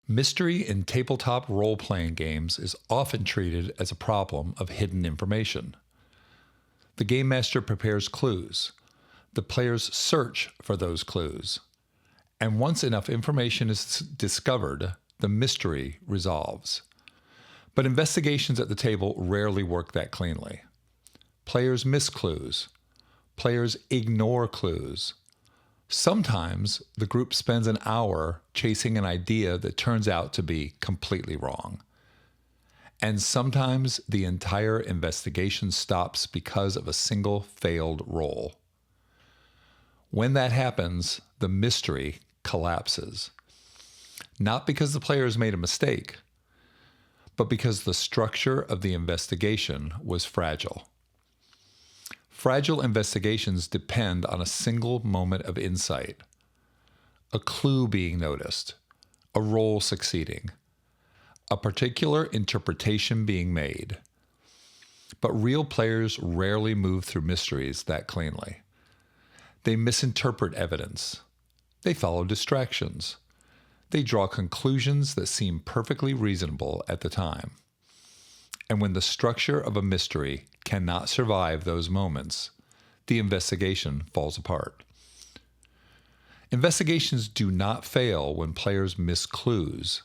Mystery in tabletop role playing games is often treated as a problem of hidden information. The game master prepares clues. The players search for those clues. And once enough information is discovered, the mystery resolves. But investigations at the table rarely work that cleanly. Players miss clues. Players ignore clues. Sometimes the group spends an hour chasing an idea that turns out to be completely wrong. And sometimes the entire investigation stops because of a single failed roll. When that happens, the mystery collapses. Not because the players made a mistake, but because the structure of the investigation was fragile. Fragile investigations depend on a single moment of insight, a clue being noticed, a roll succeeding, a particular interpretation being made. But real players rarely move through mysteries that cleanly. They misinterpret evidence. They follow distractions. They draw conclusions that seem perfectly reasonable at the time. And when the structure of a mystery cannot survive those moments, the investigation falls apart. Investigations do not fail when players miss clues.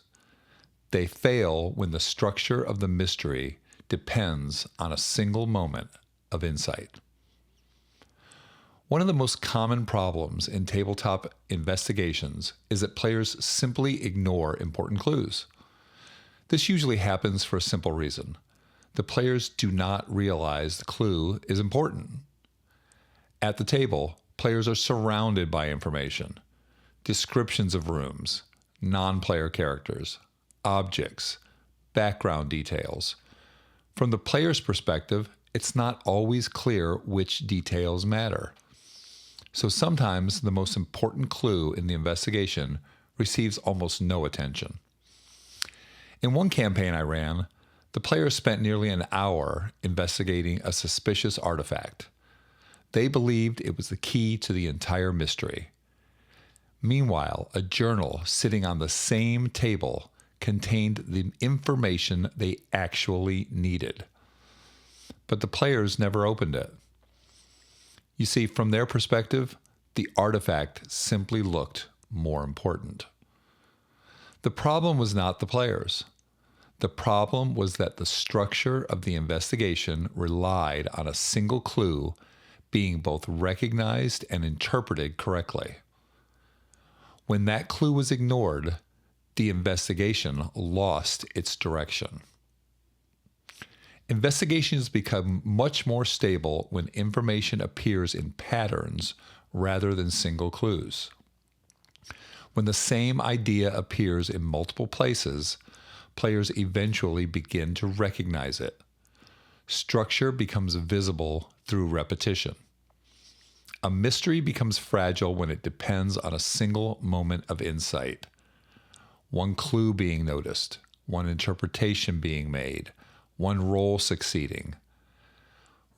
They fail when the structure of the mystery depends on a single moment of insight. One of the most common problems in tabletop investigations is that players simply ignore important clues. This usually happens for a simple reason. The players do not realize the clue is important. At the table, players are surrounded by information, descriptions of rooms, non-player characters, objects, background details. From the player's perspective, it's not always clear which details matter. So sometimes the most important clue in the investigation receives almost no attention. In one campaign I ran, the players spent nearly an hour investigating a suspicious artifact. They believed it was the key to the entire mystery. Meanwhile, a journal sitting on the same table contained the information they actually needed. But the players never opened it. You see, from their perspective, the artifact simply looked more important. The problem was not the players. The problem was that the structure of the investigation relied on a single clue being both recognized and interpreted correctly. When that clue was ignored, the investigation lost its direction. Investigations become much more stable when information appears in patterns rather than single clues. When the same idea appears in multiple places, players eventually begin to recognize it. Structure becomes visible through repetition. A mystery becomes fragile when it depends on a single moment of insight. One clue being noticed, one interpretation being made, one roll succeeding.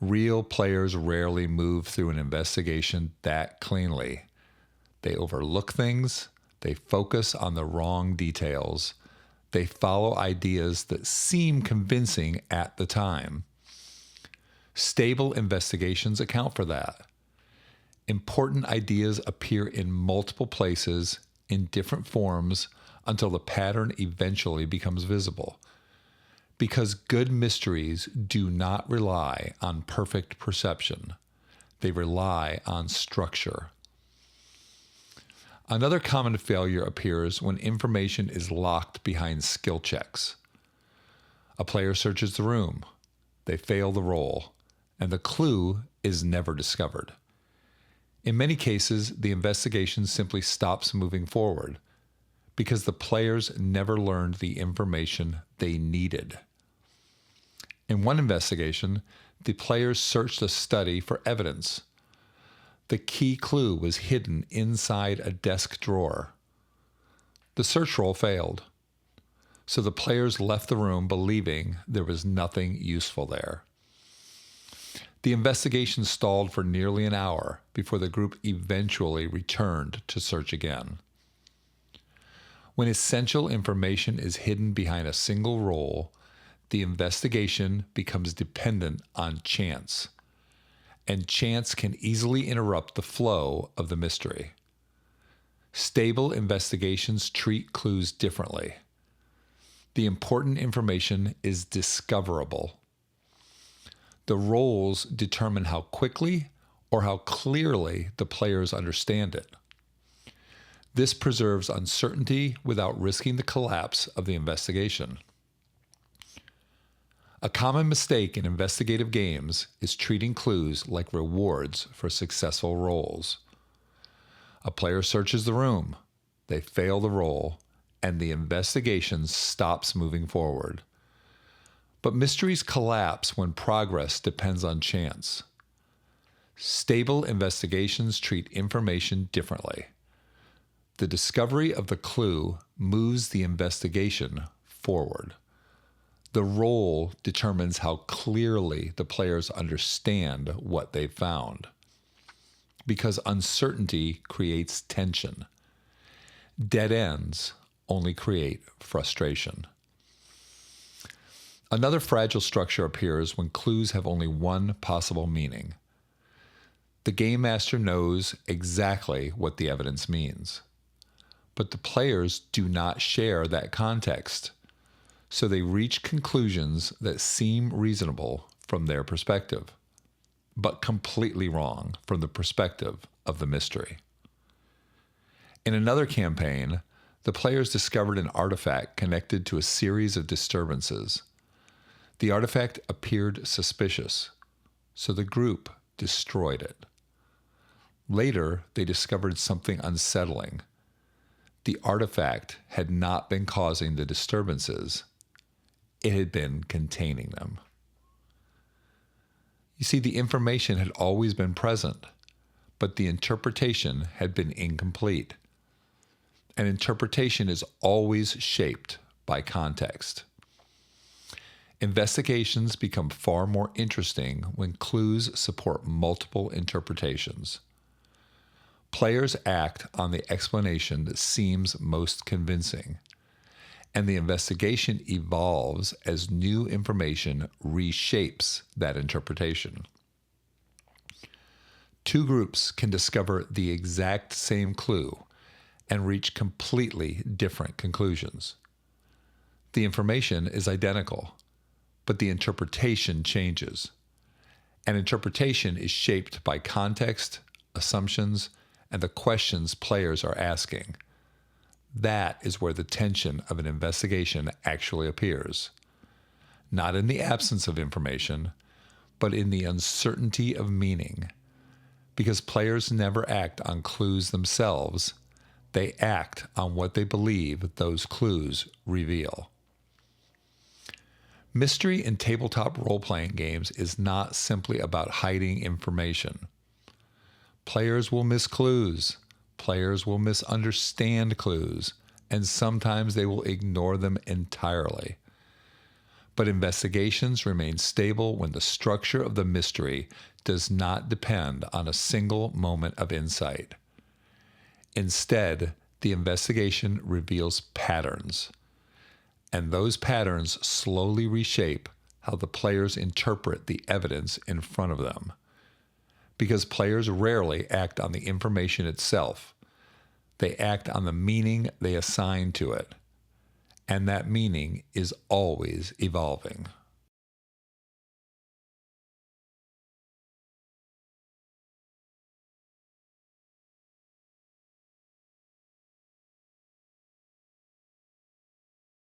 Real players rarely move through an investigation that cleanly. They overlook things, they focus on the wrong details, they follow ideas that seem convincing at the time. Stable investigations account for that. Important ideas appear in multiple places, in different forms, until the pattern eventually becomes visible. Because good mysteries do not rely on perfect perception. They rely on structure. Another common failure appears when information is locked behind skill checks. A player searches the room. They fail the roll, and the clue is never discovered. In many cases, the investigation simply stops moving forward because the players never learned the information they needed. In one investigation, the players searched a study for evidence. The key clue was hidden inside a desk drawer. The search roll failed, so the players left the room believing there was nothing useful there. The investigation stalled for nearly an hour before the group eventually returned to search again. When essential information is hidden behind a single role, the investigation becomes dependent on chance, and chance can easily interrupt the flow of the mystery. Stable investigations treat clues differently. The important information is discoverable. The roles determine how quickly or how clearly the players understand it. This preserves uncertainty without risking the collapse of the investigation. A common mistake in investigative games is treating clues like rewards for successful roles. A player searches the room, they fail the roll, and the investigation stops moving forward. But mysteries collapse when progress depends on chance. Stable investigations treat information differently. The discovery of the clue moves the investigation forward. The role determines how clearly the players understand what they've found. Because uncertainty creates tension. Dead ends only create frustration. Another fragile structure appears when clues have only one possible meaning. The game master knows exactly what the evidence means, but the players do not share that context, so they reach conclusions that seem reasonable from their perspective, but completely wrong from the perspective of the mystery. In another campaign, the players discovered an artifact connected to a series of disturbances. The artifact appeared suspicious, so the group destroyed it. Later, they discovered something unsettling. The artifact had not been causing the disturbances. It had been containing them. You see, the information had always been present, but the interpretation had been incomplete. An interpretation is always shaped by context. Investigations become far more interesting when clues support multiple interpretations. Players act on the explanation that seems most convincing, and the investigation evolves as new information reshapes that interpretation. Two groups can discover the exact same clue and reach completely different conclusions. The information is identical, but the interpretation changes. An interpretation is shaped by context, assumptions, and the questions players are asking. That is where the tension of an investigation actually appears. Not in the absence of information, but in the uncertainty of meaning. Because players never act on clues themselves, they act on what they believe those clues reveal. Mystery in tabletop role-playing games is not simply about hiding information. Players will miss clues. Players will misunderstand clues, and sometimes they will ignore them entirely. But investigations remain stable when the structure of the mystery does not depend on a single moment of insight. Instead, the investigation reveals patterns, and those patterns slowly reshape how the players interpret the evidence in front of them. Because players rarely act on the information itself, they act on the meaning they assign to it, and that meaning is always evolving.